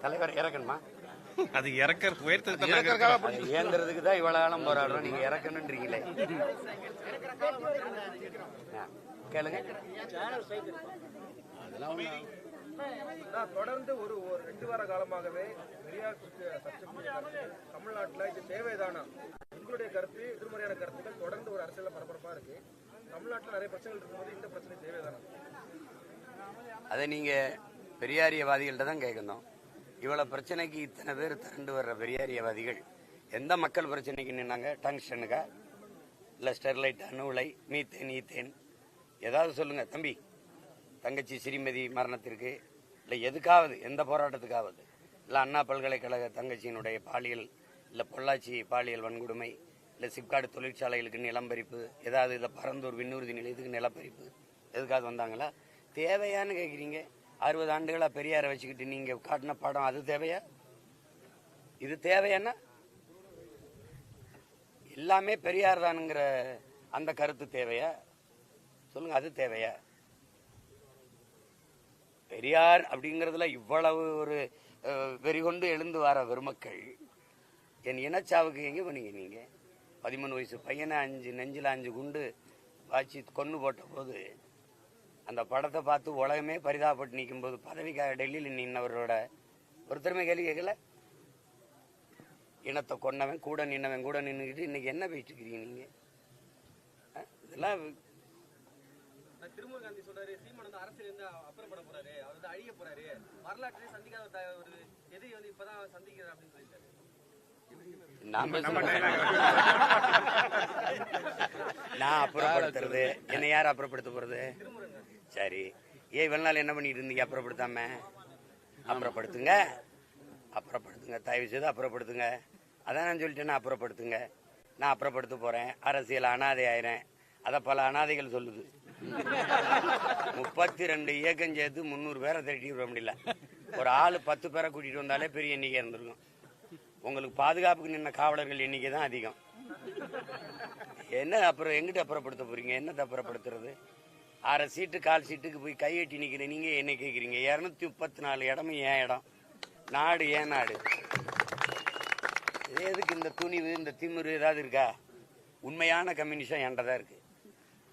தலைவர் இறக்கணுமா? அது இறக்க ஏந்திரதுக்கு தான் இவ்வளவு காலம் போராடுறோம். நீங்க இறக்கணுன்றீங்களே, கேளுங்க. தொடர்ந்து ஒரு 2 வார காலமாகவே பெரியார் தமிழ்நாட்டில் இது தேவைதானா? உங்களுடைய கருத்து, எதிர்மறையான கருத்துக்கள் தொடர்ந்து ஒரு அரசியல் பரபரப்பா இருக்கு. தமிழ்நாட்டில் நிறைய பிரச்சனைகள் இருக்கும்போது இந்த பிரச்சனை தேவைதானா? அதை நீங்க பெரியாரியவாதிகள்ட்ட தான் கேட்கணும். இவ்வளவு பிரச்சனைக்கு இத்தனை பேர் திரண்டு வர்ற பெரியாரியவாதிகள் எந்த மக்கள் பிரச்சனைக்கு நின்னாங்க? டங்ஸ்டனுக்கா, இல்ல ஸ்டெர்லைட், அணு உலை, மீத்தேன், ஈத்தேன், ஏதாவது சொல்லுங்க தம்பி. தங்கச்சி ஸ்ரீமதி மரணத்திற்கு, இல்லை எதுக்காவது, எந்த போராட்டத்துக்காவது, இல்லை அண்ணா பல்கலைக்கழக தங்கச்சியினுடைய பாலியல், இல்லை பொள்ளாச்சி பாலியல் வன்கொடுமை, இல்லை சிப்காடு தொழிற்சாலைகளுக்கு நிலம்பரிப்பு, ஏதாவது இல்லை பரந்தூர் விண்ணூர்தி நிலையத்துக்கு நிலப்பரிப்பு, எதுக்காவது வந்தாங்களா? தேவையான்னு கேட்குறீங்க. 60 ஆண்டுகளா பெரியாரை வச்சுக்கிட்டு நீங்க காட்டின படம் அது தேவையா? இது தேவையானா? எல்லாமே பெரியார் தானுங்கிற அந்த கருத்து தேவையா? சொல்லுங்க, அது தேவையா? பெரியார் அப்படிங்கறதுல இவ்வளவு ஒரு வெறிகொண்டு எழுந்து வர பெருமக்கள் என் இனச்சாவுக்கு எங்க பண்ணீங்க? நீங்க 13 வயசு பையனை நெஞ்சில 5 குண்டு வாச்சி கொன்னு போட்ட போது அந்த படத்தை பார்த்து உலகமே பரிதாபப்பட்டு நிற்கும் போது பதவிக்காக டெல்லியில் நின்னவரோட ஒருத்தருமே கேள்வி கேட்கல. இனத்தை கொன்னவன் கூட நின்னவன் கூட நின்றுக்கிட்டு இன்னைக்கு என்ன பேசிட்டு இருக்கிறீங்க நீங்க? இதெல்லாம் திருமூர் காந்தி சொல்றாரு, சீமான் வந்து அரசியல் இருந்து அப்புறப்பட போறாரு, அவர் வந்து அழிய போறாரு, வரலாற்றிலே சந்திக்காத ஒரு எதிரி வந்து இப்பதான் சந்திக்கிறார் அப்படின்னு சொல்லிட்டாரு. நான் அப்புறப்படுத்துறது என்ன? யார் அப்புறப்படுத்த போறது? சரி, ஏன் இவ்வளவு நாள் என்ன பண்ணிட்டு இருந்தீங்க? அப்புறப்படுத்தாம அப்புறப்படுத்துங்க, அப்புறப்படுத்துங்க, தயவு செய்து அப்புறப்படுத்துங்க. அதான் நான் சொல்லிட்டேன்னா அப்புறப்படுத்துங்க. நான் அப்புறப்படுத்த போறேன், அரசியல் அனாதை ஆயிரேன். அத பல அனாதைகள் சொல்லுது. 32 இயக்கம் சேர்த்து 300 பேரை திரட்டி விட முடியல. ஒரு ஆளு 10 பேரை கூட்டிட்டு வந்தாலே பெரிய எண்ணிக்கை இருந்திருக்கும். உங்களுக்கு பாதுகாப்புக்கு நின்ன காவலர்கள் எண்ணிக்கை தான் அதிகம். என்ன அப்புறம் எங்கிட்ட அப்புறப்படுத்த போறீங்க? என்னத்தை அப்புறப்படுத்துறது? 6 சீட்டு 1/4 சீட்டுக்கு போய் கையெட்டி நிக்கிற நீங்க என்ன கேட்குறீங்க? 234 இடமும் ஏன் இடம்? நாடு ஏன் நாடு? எதுக்கு இந்த துணிவு, இந்த திமிரு ஏதாவது இருக்கா? உண்மையான கம்யூனிசம் என்கிட்டதான் இருக்கு.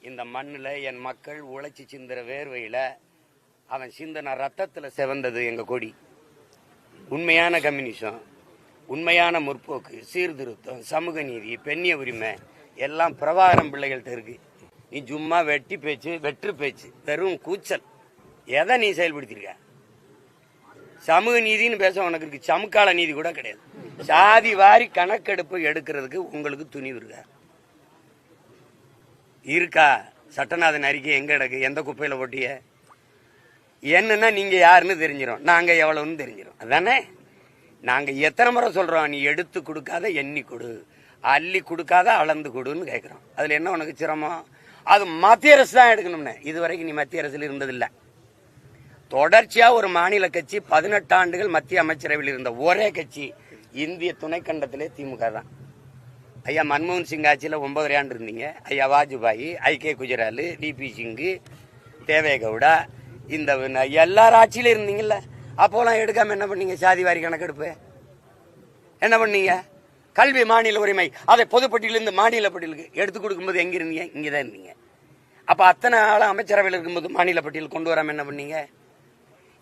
இந்த மண்ணில் என் மக்கள் உழைச்சி சிந்துற வேர்வையில அவன் சிந்தன ரத்தத்தில் செவந்தது எங்க கொடி. உண்மையான கம்யூனிசம், உண்மையான முற்போக்கு, சீர்திருத்தம், சமூக நீதி, பெண்ணிய உரிமை எல்லாம் பிரபாகரம் பிள்ளைகள்கிட்ட இருக்கு. நீ சும்மா வெற்று பேச்சு, வெறும் கூச்சல். எதை நீ செயல்படுத்திருக்க? சமூக நீதினு பேச உனக்கு இருக்கு, சமுக்கால நீதி கூட கிடையாது. சாதி வாரி கணக்கெடுப்பு எடுக்கிறதுக்கு உங்களுக்கு துணிவு இருக்கா? சட்டநாதன் அறிக்கை எங்க கிடக்கு? எந்த குப்பையில போட்டிய? என்னன்னா நீங்க யாருன்னு தெரிஞ்சிடும், நாங்க எவ்வளவுன்னு தெரிஞ்சிடும். அதானே நாங்க எத்தனை முறை சொல்றோம்? நீ எடுத்து கொடுக்காத எண்ணி கொடு, அள்ளி கொடுக்காத அளந்து கொடுன்னு கேட்கிறோம். அதுல என்ன உனக்கு சிரமம்? அது மத்திய அரசு தான் எடுக்கணும்னு. இதுவரைக்கும் நீ மத்திய அரசில் இருந்ததில்லை. தொடர்ச்சியா ஒரு மாநில கட்சி 18 ஆண்டுகள் மத்திய அமைச்சரவையில் இருந்த ஒரே கட்சி இந்திய துணைக்கண்டத்திலே திமுக தான். ஐயா மன்மோகன் சிங் ஆட்சியில் 9 ஆண்டு இருந்தீங்க. ஐயா வாஜ்பாய், ஐ.கே. குஜரால், டிபி சிங்கு, தேவேகவுடா, இந்த எல்லாரும் ஆட்சியில இருந்தீங்கல்ல. அப்போலாம் எடுக்காம என்ன பண்ணீங்க? சாதி வாரி கணக்கெடுப்பு என்ன பண்ணீங்க? கல்வி மாநில உரிமை, அதை பொதுப்பட்டியலிருந்து மாநில பட்டியலுக்கு எடுத்து கொடுக்கும்போது எங்க இருந்தீங்க? இங்கதான் இருந்தீங்க. அப்ப அத்தனை ஆளும் அமைச்சரவையில் இருக்கும்போது மாநில பட்டியல் கொண்டு வராம என்ன பண்ணீங்க?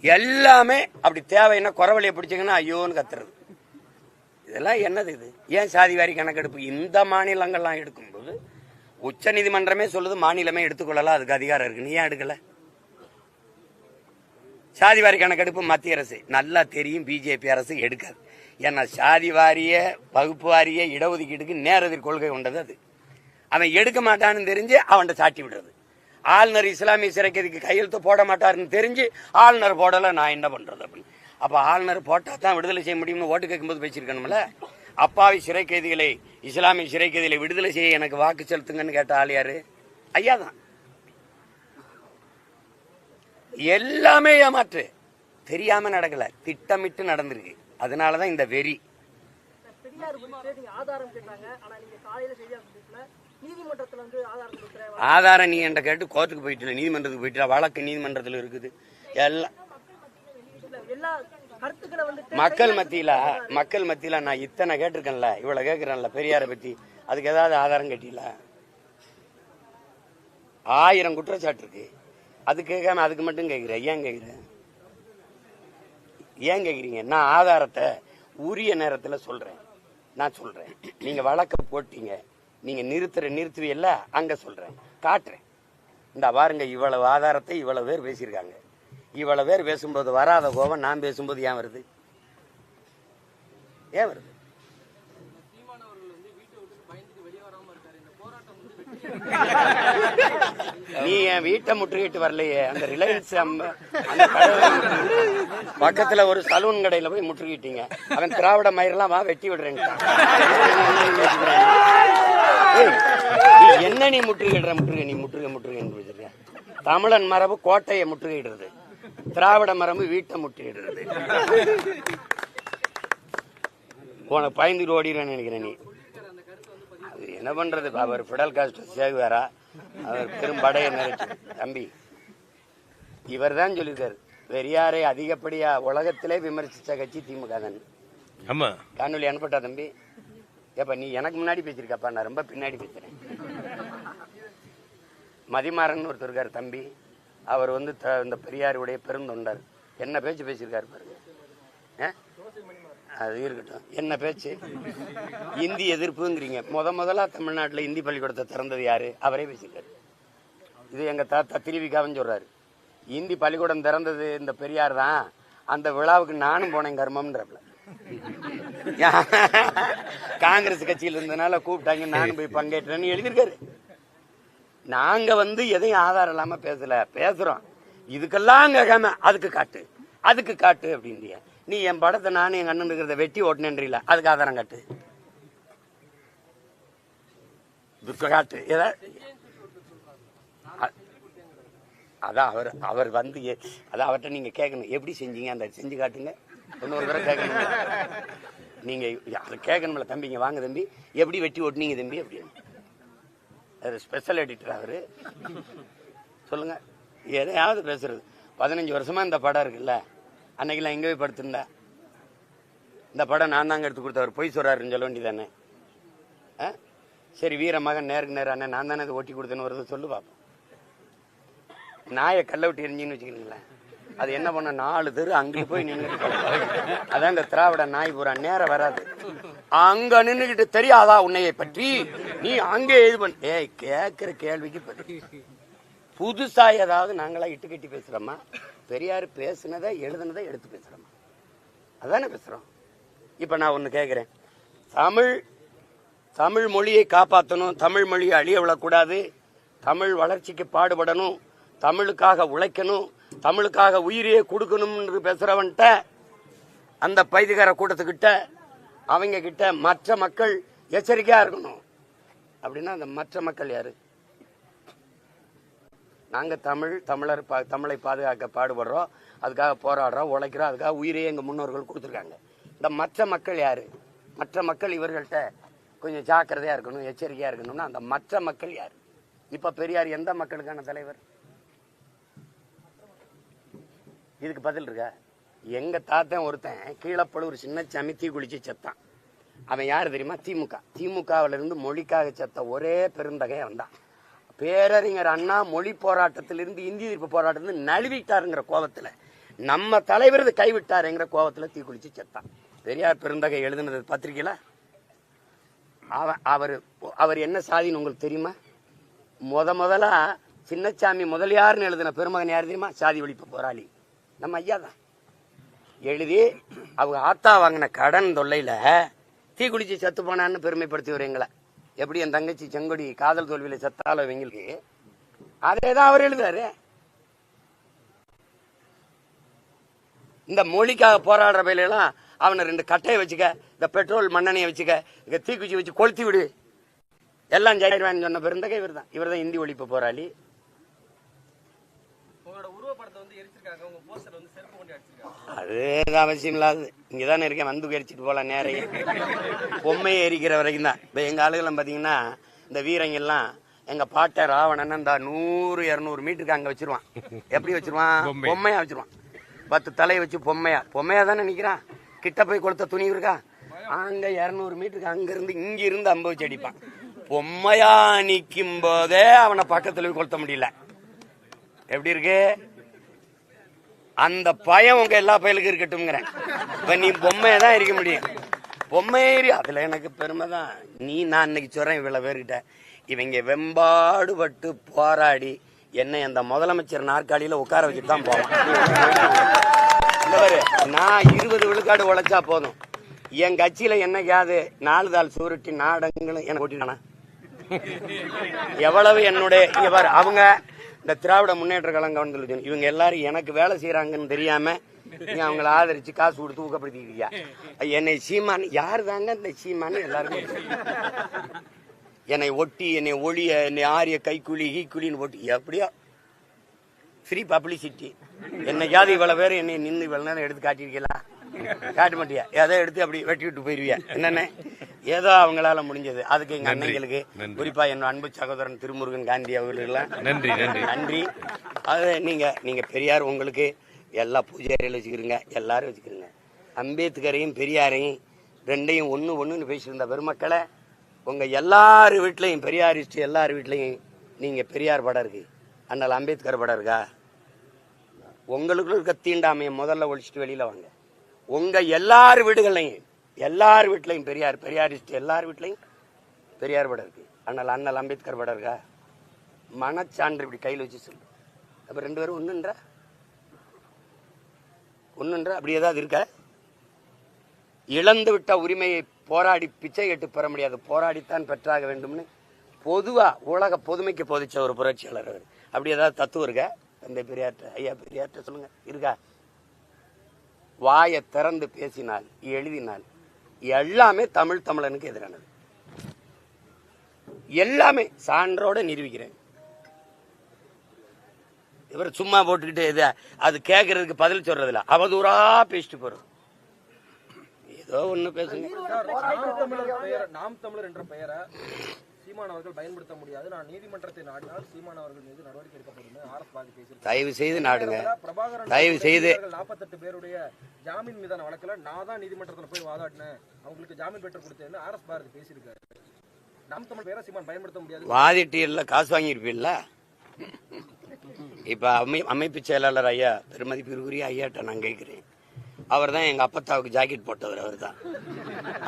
எல்லாமே அப்படி தேவைன்னா குறவழியை பிடிச்சிங்கன்னா ஐயோன்னு கத்துறது. இதெல்லாம் என்னது இது? ஏன் சாதி வாரி கணக்கெடுப்பு இந்த மாநிலங்கள்லாம் எடுக்கும்போது உச்ச நீதிமன்றமே சொல்லுது மாநிலமே எடுத்துக்கொள்ளலாம், அதுக்கு அதிகாரம் இருக்கு. நீ ஏன் எடுக்கல? சாதி வாரி கணக்கெடுப்பு மத்திய அரசு நல்லா தெரியும், பிஜேபி அரசு எடுக்காது. ஏன்னா சாதி வாரிய, வகுப்பு வாரிய இடஒதுக்கீடுக்கு நேரெதிர் கொள்கை கொண்டது அது. அவன் எடுக்க மாட்டான்னு தெரிஞ்சு அவன்கிட்ட சாட்டி விடுறது. ஆளுநர் இஸ்லாமிய சிறைக்கைதிக்கு கையெழுத்து போட மாட்டாருன்னு தெரிஞ்சு ஆளுநர் போடல, நான் என்ன பண்றது அப்படின்னு. அப்ப ஆளுநர் போட்டா தான் விடுதலை செய்ய முடியும்னு ஓட்டு கேட்கும்போது பேசியிருக்கணும்ல. அப்பாவி சிறை கைதிகளை, இஸ்லாமிய சிறை கைதிகளை விடுதலை செய்ய எனக்கு வாக்கு செலுத்துங்கன்னு கேட்ட ஆள் யாரு? ஐயா தான். எல்லாமே ஏமாற்று, தெரியாம நடக்கல, திட்டமிட்டு நடந்திருக்கு. அதனாலதான் இந்த வெறி. ஆதாரம் நீ என்ற கேட்டு கோர்ட்டுக்கு போயிட்டு, நீதிமன்றத்துக்கு போயிட்டு, வழக்கு நீதிமன்றத்தில் இருக்குது. எல்லாம் மக்கள் மத்தியில நான் இத்தனை கேட்டிருக்கேன்ல, இவ்வளவு கேட்கிறேன்ல பெரியாரை பத்தி, அதுக்கு ஏதாவது ஆதாரம் கேட்டீங்கள? 1000 குற்றச்சாட்டு இருக்கு, அது கேட்காம அதுக்கு மட்டும் கேட்கிறேன். ஏன் கேட்கிறீங்க? நான் ஆதாரத்தை உரிய நேரத்தில் சொல்றேன். நான் சொல்றேன், நீங்க வழக்க போட்டீங்க, நீங்க நிறுத்துவீல்ல, அங்க சொல்றேன், காட்டுறேன். இந்த பாருங்க, இவ்வளவு ஆதாரத்தை இவ்வளவு பேர் பேசியிருக்காங்க. இவ்வளவு பேர் பேசும்போது வராத கோபம் நான் பேசும்போது ஏன் வருது? நீ என் வீட்டை முற்றுகிட்டு வரலையே, அந்த ரிலையன்ஸ் பக்கத்துல ஒரு சலூன் கடையில போய் முற்றுகிட்டீங்க. அவன் திராவிட மயிரெல்லாம் வா வெட்டி விடுறேன். என்ன நீ முற்றுகிடுற? நீ முற்றுகை தமிழன் மரபு கோட்டையை முற்றுகையிடுறது, திராவிட மரபு வீட்டை முற்றுகையிடுறது. உனக்கு பயந்துட்டு ஓடிடுவேன்னு நினைக்கிறேன் நீ. அது என்ன பண்றது? அவர் பிடல் காஸ்ட்ரோ சேகுவாரா, அவர் பெரும் படையை நிறைச்சு. தம்பி, இவர் தான் சொல்லியிருக்காரு, பெரியாரை அதிகப்படியா உலகத்திலே விமர்சிச்ச கட்சி திமுக தான். ஆமா, காணொலி அனுப்பட்டா தம்பி? ஏப்பா நீ எனக்கு முன்னாடி பேசியிருக்கப்பா, நான் ரொம்ப பின்னாடி பேசுறேன். மதிமாறன் ஒருத்தர் இருக்காரு தம்பி, அவர் வந்து இந்த பெரியாருடைய பெருந்தொண்டர். என்ன பேச்சு பேசியிருக்காரு பாருங்க. அது இருக்கட்டும், என்ன பேச்சு? இந்தி எதிர்ப்புங்கிறீங்க. முதலா தமிழ்நாட்டில் இந்தி பள்ளிக்கூடத்தை திறந்தது யாரு? அவரே பேசியிருக்காரு. இது எங்க தாத்தா திருவிக்காவன்னு சொல்றாரு. இந்தி பள்ளிக்கூடம் திறந்தது இந்த பெரியார் தான். அந்த விழாவுக்கு நானும் போனேன் கர்மம்ன்றப்பல. காங்கிரஸ் கட்சியில் இருந்தனால கூப்பிட்டாங்க, நானும் போய் பங்கேற்றேன்னு எழுதியிருக்காரு. நாங்க வந்து எதையும் ஆதாரம் இல்லாம பேசுறோம். இதுக்கெல்லாம் கேட்காம அதுக்கு காட்டு அப்படின்றிய. நீ என் படத்தை நானும் எங்க அண்ணன் இருக்கிறத வெட்டி ஓட்டினேன்றீல, அதுக்கு ஆதாரம் காட்டு. அதான் அவர் வந்து அதான் அவர்கிட்ட நீங்க கேட்கணும், எப்படி செஞ்சீங்க அந்த செஞ்சு காட்டுங்க. இன்னொரு தடவை கேட்கணும், நீங்க அதை கேட்கணும்ல. தம்பிங்க வாங்க தம்பி, எப்படி வெட்டி ஓட்டினீங்க தம்பி அப்படின்னு. ஸ்பெஷல் எடிட்டர் அவரு. சொல்லுங்க, எதையாவது பேசுறது. 15 வருஷமா இந்த படம் இருக்குல்ல, அன்னைக்கெல்லாம் எங்க போய் படுத்திருந்தா? இந்த படம் நான் தாங்க எடுத்து கொடுத்தவர், பொய் சொல்றாருன்னு சொல்ல வேண்டியதானே? சரி, வீர மகன் நேருக்கு நேரம் அண்ணன் நான் தானே அதை ஓட்டி கொடுத்தேன்னு வருது, சொல்லு பாப்போம். நாயை கல்ல விட்டு எரிஞ்சின்னு வச்சுக்கிறீங்களேன், அது என்ன பண்ண 4 தெரு அங்கிட்டு போய் நின்று. அதான் இந்த திராவிட நாய் பூரா நேரம் வராது. அங்க நின்றுகிட்டு தெரியாதா உன்னையை பற்றி, நீ அங்கே இது பண்ண கேட்கிற கேள்விக்கு பற்றி புதுசா ஏதாவது நாங்களா இட்டு கட்டி பேசுறோமா? பெரியார் பேசுனதை எழுதுனதை எடுத்து பேசுறோமா? அதானே பேசுறோம். இப்ப நான் ஒண்ணு கேட்கிறேன், தமிழ் மொழியை காப்பாற்றணும், தமிழ் மொழியை அழிய விடக்கூடாது, தமிழ் வளர்ச்சிக்கு பாடுபடணும், தமிழுக்காக உழைக்கணும், தமிழுக்காக உயிரையே கொடுக்கணும்னு பேசுறவன்ட்ட, அந்த பைதிகார கூட்டத்துக்கிட்ட, அவங்க கிட்ட மற்ற மக்கள் எச்சரிக்கையா இருக்கணும். அப்படின்னா அந்த மற்ற மக்கள் யாரு? நாங்க தமிழர் தமிழை பாதுகாக்க பாடுபடுறோம், அதுக்காக போராடுறோம், உழைக்கிறோம், அதுக்காக உயிரையே எங்க முன்னோர்கள் கொடுத்துருக்காங்க. இந்த மற்ற மக்கள் யாரு? மற்ற மக்கள் இவர்கள்ட்ட கொஞ்சம் ஜாக்கிரதையா இருக்கணும், எச்சரிக்கையா இருக்கணும்னா அந்த மற்ற மக்கள் யாரு? இப்ப பெரியார் எந்த மக்களுக்கான தலைவர்? இதுக்கு பதில் இருக்கா? எங்க தாத்தன் ஒருத்தன் கீழப்பழூர் சின்னச்சாமி தீ குளிச்சு செத்தான். அவன் யாரு தெரியுமா? திமுகவில இருந்து மொழிக்காக செத்த ஒரே பெருந்தகை அவன் தான். பேரறிஞர் அண்ணா மொழி போராட்டத்திலிருந்து இந்தி எதிர்ப்பு போராட்டத்திலிருந்து நழுவிட்டாருங்கிற கோபத்துல, நம்ம தலைவர் கைவிட்டாருங்கிற கோபத்துல தீ குளிச்சு செத்தான். பெரியார் பெருந்தகை எழுதுனது பத்திரிகையில. அவர் என்ன சாதின்னு உங்களுக்கு தெரியுமா? முதலா சின்னச்சாமி முதலியார்னு எழுதின பெருமகன் யாரு தெரியுமா? சாதி ஒழிப்பு போராளி நம்ம ஐயா தான். எழுதி அவங்க ஆத்தா வாங்கின கடன் தொல்லையில தீ குளிச்சு செத்து போனான்னு பெருமைப்படுத்தி வரீங்களா? எப்படி என் தங்கச்சி செங்கொடி காதல் தோல்வியில செத்தால இவங்களுக்கு அதேதான் அவர் எழுதாரு. இந்த மொழிக்காக போராடுற பயிலாம் அவனை 2 கட்டையை வச்சுக்க, இந்த பெட்ரோல் மண்ணெண்ணையை வச்சுக்க, இங்க தீக்குச்சி வச்சு கொளுத்தி விடு, எல்லாம் ஜெயிடுவான்னு சொன்ன பெருந்தகை இவர் தான். இவர் தான் இந்தி ஒழிப்பு போராளி. அது அவசியம் இல்லாது. இங்கதானே இருக்கேன், வந்து எரிச்சிட்டு போலாம் நேரையே. பொம்மையை எரிக்கிற வரைக்கும் தான். இப்ப எங்க ஆளுகள்லாம் பாத்தீங்கன்னா, இந்த வீரங்கெல்லாம் எங்க பாட்ட ராவணன் இந்த 100-200 மீட்டருக்கு அங்க வச்சிருவான். எப்படி வச்சிருவான்? பொம்மையா வச்சிருவான். 10 தலையை வச்சு பொம்மையா தானே நிக்கிறான். கிட்ட போய் கொளுத்த துணி இருக்கா? அங்க 200 மீட்டருக்கு அங்க இருந்து இங்க இருந்து அம்ப வச்சு அடிப்பான். பொம்மையா நிக்கும் போதே அவனை பக்கத்துல போய் கொளுத்த முடியல. எப்படி இருக்கு அந்த பயம்? உங்க எல்லா பயலுக்கும் இருக்கட்டும்ங்கிறேன். இப்ப நீ பொம்மையை தான் இருக்க முடியும். பொம்மையேறி அதுல எனக்கு பெருமை தான். நான் இன்னைக்கு சொல்றேன் இவ்வளவு பேர்கிட்ட, இவங்க வெம்பாடுபட்டு போராடி என்னை அந்த முதலமைச்சர் நாற்காலியில உட்கார வச்சுட்டு தான் போவான். நான் 20 விழுக்காடு உழைச்சா போதும். என் கட்சியில என்னைக்காவது 4 தாள் சூருட்டி நாடகங்களும் என்ன ஓட்டினானா? எவ்வளவு என்னுடைய அவங்க இந்த திராவிட முன்னேற்ற கழகம் இவங்க எல்லாரும் எனக்கு வேலை செய்யறாங்கன்னு தெரியாம நீ அவங்களை ஆதரிச்சு காசு கொடுத்து ஊக்கப்படுத்திக்கிறியா? என்னை சீமான் யாரு தாங்க இந்த சீமான்னு எல்லாருமே என்னை ஒட்டி என்னை ஒளிய என்னை ஆரிய கைக்கூலி கீக்குலின்னு ஒட்டி எப்படியோ ஃப்ரீ பப்ளிசிட்டி. என்னைக்காவது இவ்வளவு பேர் என்னை நின்று இவ்வளவு நேரம் எடுத்து காட்டியிருக்கலாம்? காட்ட மாட்டியா? ஏதோ எடுத்து அப்படி வெட்டி விட்டு போயிருவியா? என்னன்னு ஏதோ அவங்களால முடிஞ்சது. அதுக்கு எங்க அன்னைங்களுக்கு, குறிப்பா என் அன்பு சகோதரன் திருமுருகன் காந்தி அவர்களுக்கெல்லாம் நன்றி நன்றி. அது நீங்க பெரியார் உங்களுக்கு எல்லா பூஜை அறையில வச்சுக்கிறீங்க, எல்லாரும் வச்சுக்கிறீங்க. அம்பேத்கரையும் பெரியாரையும் ரெண்டையும் ஒண்ணுன்னு பேசியிருந்த பெருமக்களை உங்க எல்லாரு வீட்லையும் பெரியாரிஸ்ட் எல்லாரு வீட்லையும் நீங்க பெரியார் படம் இருக்கு, அண்ணல் அம்பேத்கர் படம் இருக்கா? உங்களுக்குள்ள இருக்க தீண்டாமையை முதல்ல ஒழிச்சிட்டு வெளியில வாங்க. உங்க எல்லார் வீட்லையும் பெரியாரிஸ்ட் எல்லார் வீட்லையும் பெரியார் படம் இருக்கு, அண்ணல் அம்பேத்கர் படம் இருக்கா? மனச்சான்று இப்படி கையில் வச்சு சொல்லு. அப்ப 2 பேரும் ஒண்ணுன்ற அப்படி ஏதாவது இருக்க? இழந்து விட்ட உரிமையை போராடி பிச்சை கேட்டு பெற முடியாது, போராடித்தான் பெற்றாக வேண்டும்னு பொதுவா உலக பொதுமைக்கு போதிச்ச ஒரு புரட்சியாளர் அவர். அப்படி ஏதாவது தத்துவம் இருக்கா? தந்தை பெரியார்ட்ட, ஐயா பெரியார்ட்ட சொல்லுங்க, இருக்கா? வாயை திறந்து பேசினால் எழுதினால் எல்லாமே தமிழனுக்கு எதிரானது. எல்லாமே சான்றோட நிரூபிக்கிறேன். இவர் சும்மா போட்டுக்கிட்டு அது கேட்கறதுக்கு பதில் சொல்றதுல அவதூறா பேசிட்டு போறோம். ஏதோ ஒண்ணு பேசுங்க. நாம் தமிழர் என்ற பெயரை சீமான் அவர்கள் பயன்படுத்த முடியாது, நான் நீதிமன்றத்தை நாடினால் சீமான் அவர்கள் மீது நடவடிக்கை எடுக்கப்படும் ஆர்எஸ் பாரதி பேசியிருக்காரு. தயவு செய்து நாடுங்க, தயவு செய்து. 48 பேருடைய ஜாமீன் மீதான வழக்குல நான் தான் நீதிமன்றத்தில் போய் வாதாடினேன், அவங்களுக்கு ஜாமீன் பெற்று கொடுத்தேன்னு ஆர்எஸ் பாரதி பேசியிருக்காரு. நாம் தமிழ் பெயரை சீமான் பயன்படுத்த முடியாது. வாதிட்டியல்ல காசு வாங்கியிருப்பீல்ல? இப்ப அமைப்பு செயலாளர் ஐயா பெருமதிப்பிற்குரிய ஐயாட்ட நான் கேட்கிறேன், அவர் தான் எங்க அப்பத்தாவுக்கு ஜாக்கெட் போட்டவர். அவர் தான்.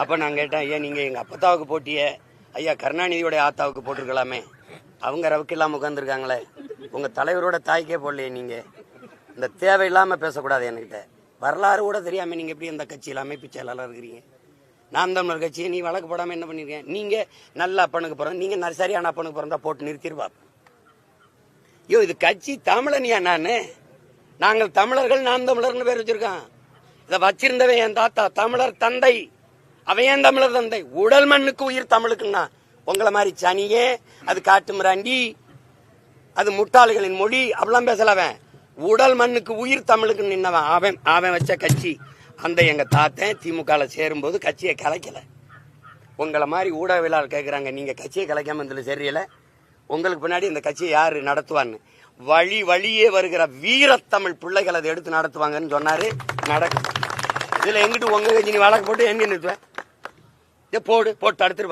அப்ப நான் கேட்டேன், ஐயா நீங்க எங்க அப்பத்தாவுக்கு போட்டிய ஐயா கருணாநிதியோட ஆத்தாவுக்கு போட்டிருக்கலாமே, அவங்க ரவுக்கு இல்லாம உட்காந்துருக்காங்களே, உங்க தலைவரோட தாய்க்கே போடலையே. நீங்க இந்த தேவையில்லாம பேசக்கூடாது. என்கிட்ட வரலாறு கூட தெரியாம நீங்க எப்படி இந்த கட்சியில் அமைப்பு செயலாளர் இருக்கிறீங்க? நாம் தமிழர் கட்சியை நீ வழக்கு போடாம என்ன பண்ணிருக்கீங்க? நீங்க நல்ல அப்பனுக்கு பிறந்த, நீங்க சரியான அப்பனுக்கு பிறந்தா போட்டு நிறுத்திடுவா. ஐயோ இது கட்சி தமிழனியா? நாங்கள் தமிழர்கள் நாம் தமிழர்னு பேர் வச்சிருக்கான். இதை வச்சிருந்தவன் என் தாத்தா தமிழர் தந்தை, அவன் ஏன் தமிழர் தந்தை? உடல் மண்ணுக்கு உயிர் தமிழுக்குன்னா உங்களை மாதிரி சனியே, அது காட்டு மிராண்டி, அது முட்டாள்களின் மொழி அப்படிலாம் பேசலவன். உடல் மண்ணுக்கு உயிர் தமிழுக்கு நின்னவன் அவன் வச்ச கட்சி. அந்த எங்க தாத்தன் திமுக சேரும்போது கட்சியை கலைக்கல. உங்களை மாதிரி ஊடகவியலாளர் கேட்கிறாங்க, நீங்க கட்சியை கலைக்காம இருந்தது சரியில்லை, உங்களுக்கு பின்னாடி இந்த கட்சியை யாரு நடத்துவான்னு. வழியே வருகிற வீரத்தமிழ் பிள்ளைகள் அதை எடுத்து நடத்துவாங்கன்னு சொன்னாரு. நடக்கும். இதுல எங்கிட்டு உங்க கட்சி நீ வழக்கு போட்டு எங்க நிறுத்துவேன்? போட்டு தடுத்துட்டு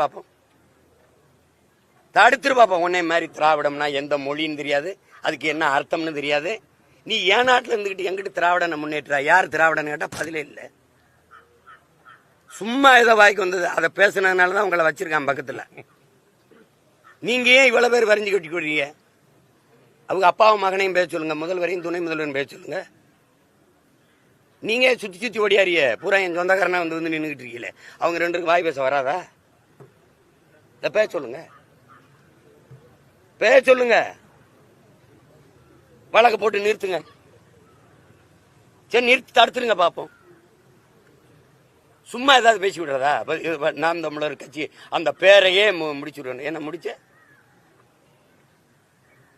பார்ப்போம். உன்னை மாதிரி திராவிடம்னா எந்த மொழின்னு தெரியாது, அதுக்கு என்ன அர்த்தம்னு தெரியாது. நீ ஏன் நாட்டில் இருந்துகிட்டு எங்கிட்டு திராவிடனை முன்னேற்றா? யார் திராவிடன்னு கேட்டா பதிலே இல்லை. சும்மா ஏதோ வாய்க்கு வந்தது அதை பேசுனதுனாலதான் உங்களை வச்சிருக்கான் பக்கத்துல. நீங்க ஏன் இவ்வளவு பேர் வரைஞ்சு கட்டி கொடுறீங்க? அவங்க அப்பாவும் மகனையும் பேச சொல்லுங்க, முதல்வரையும் துணை முதல்வரையும் பேச சொல்லுங்க. நீங்க சுத்தி ஓடியாரிய பூரா என் சொந்தக்காரனா வந்து நின்றுகிட்டு இருக்கீங்களே, அவங்க 2 பேருக்கு வாய் பேச வராதா? பேச சொல்லுங்க, வழக்கு போட்டு நிறுத்துங்க. சரி நிறுத்தி தடுத்துருங்க பாப்போம். சும்மா ஏதாவது பேசி விடுறதா? நாம் தமிழர் கட்சி அந்த பேரையே முடிச்சு விடுறேன். என்ன முடிச்ச